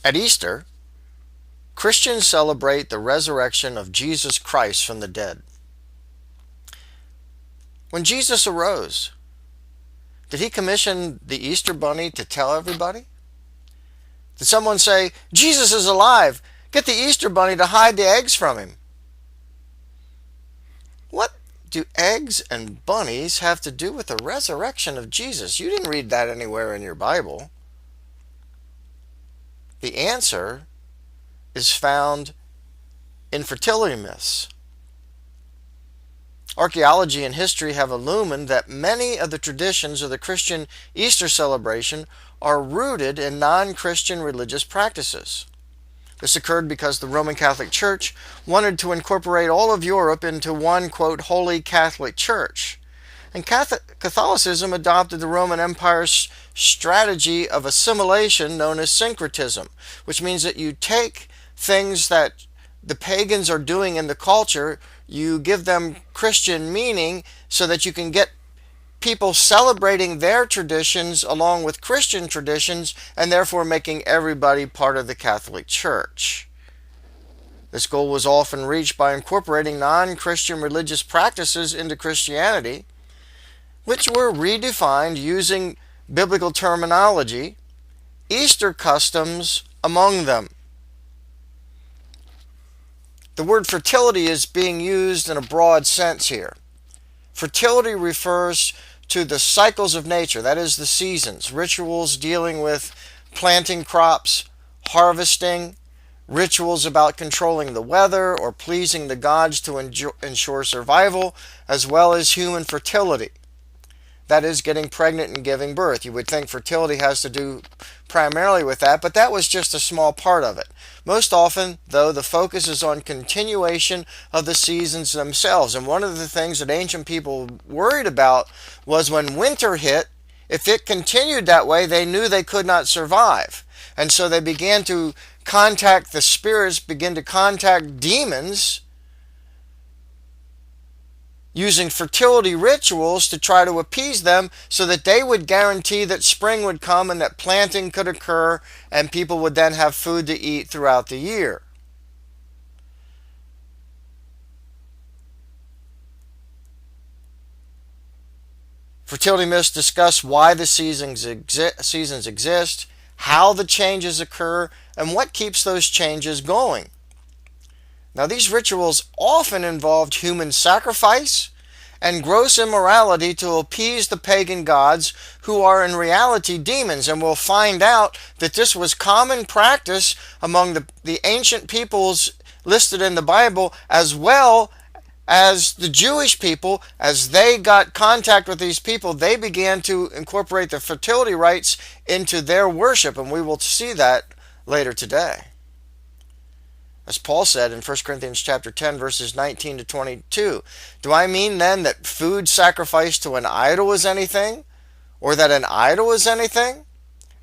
At Easter, Christians celebrate the resurrection of Jesus Christ from the dead. When Jesus arose, did he commission the Easter bunny to tell everybody? Did someone say, Jesus is alive, get the Easter bunny to hide the eggs from him? What do eggs and bunnies have to do with the resurrection of Jesus? You didn't read that anywhere in your Bible. The answer is found in fertility myths. Archaeology and history have illumined that many of the traditions of the Christian Easter celebration are rooted in non-Christian religious practices. This occurred because the Roman Catholic Church wanted to incorporate all of Europe into one, quote, holy Catholic Church. And Catholicism adopted the Roman Empire's strategy of assimilation known as syncretism, which means that you take things that the pagans are doing in the culture, you give them Christian meaning so that you can get people celebrating their traditions along with Christian traditions and therefore making everybody part of the Catholic Church. This goal was often reached by incorporating non-Christian religious practices into Christianity, which were redefined using biblical terminology, Easter customs among them. The word fertility is being used in a broad sense here. Fertility refers to the cycles of nature, that is the seasons, rituals dealing with planting crops, harvesting, rituals about controlling the weather or pleasing the gods to ensure survival, as well as human fertility. That is getting pregnant and giving birth. You would think fertility has to do primarily with that, but that was just a small part of it. Most often, though, the focus is on continuation of the seasons themselves. And one of the things that ancient people worried about was when winter hit, if it continued that way, they knew they could not survive. And so they began to contact the spirits, begin to contact demons, using fertility rituals to try to appease them so that they would guarantee that spring would come and that planting could occur and people would then have food to eat throughout the year. Fertility myths discuss why the seasons exist, how the changes occur, and what keeps those changes going. Now, these rituals often involved human sacrifice and gross immorality to appease the pagan gods, who are in reality demons. And we'll find out that this was common practice among the ancient peoples listed in the Bible, as well as the Jewish people. As they got contact with these people, they began to incorporate the fertility rites into their worship, and we will see that later today. As Paul said in 1 Corinthians chapter 10, verses 19 to 22, do I mean then that food sacrificed to an idol is anything? Or that an idol is anything?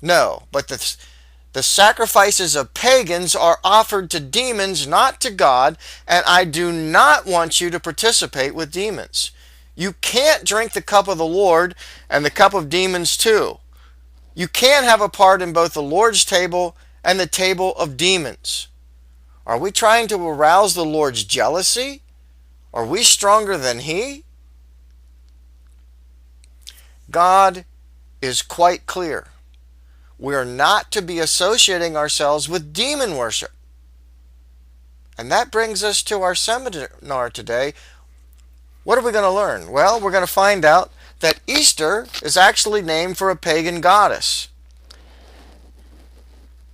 No, but the sacrifices of pagans are offered to demons, not to God, and I do not want you to participate with demons. You can't drink the cup of the Lord and the cup of demons too. You can't have a part in both the Lord's table and the table of demons. Are we trying to arouse the Lord's jealousy? Are we stronger than He? God is quite clear. We are not to be associating ourselves with demon worship. And that brings us to our seminar today. What are we going to learn? Well, we're going to find out that Easter is actually named for a pagan goddess.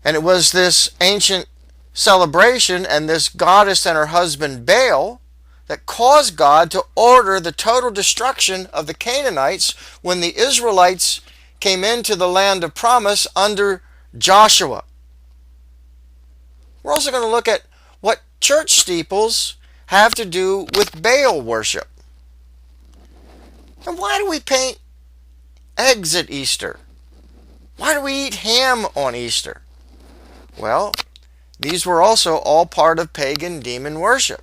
And it was this ancient celebration and this goddess and her husband Baal that caused God to order the total destruction of the Canaanites when the Israelites came into the land of promise under Joshua. We're also going to look at what church steeples have to do with Baal worship. And why do we paint eggs at Easter? Why do we eat ham on Easter? Well, these were also all part of pagan demon worship.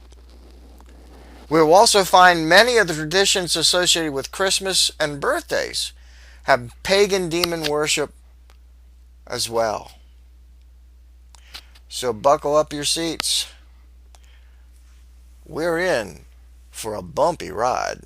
We will also find many of the traditions associated with Christmas and birthdays have pagan demon worship as well. So buckle up your seats. We're in for a bumpy ride.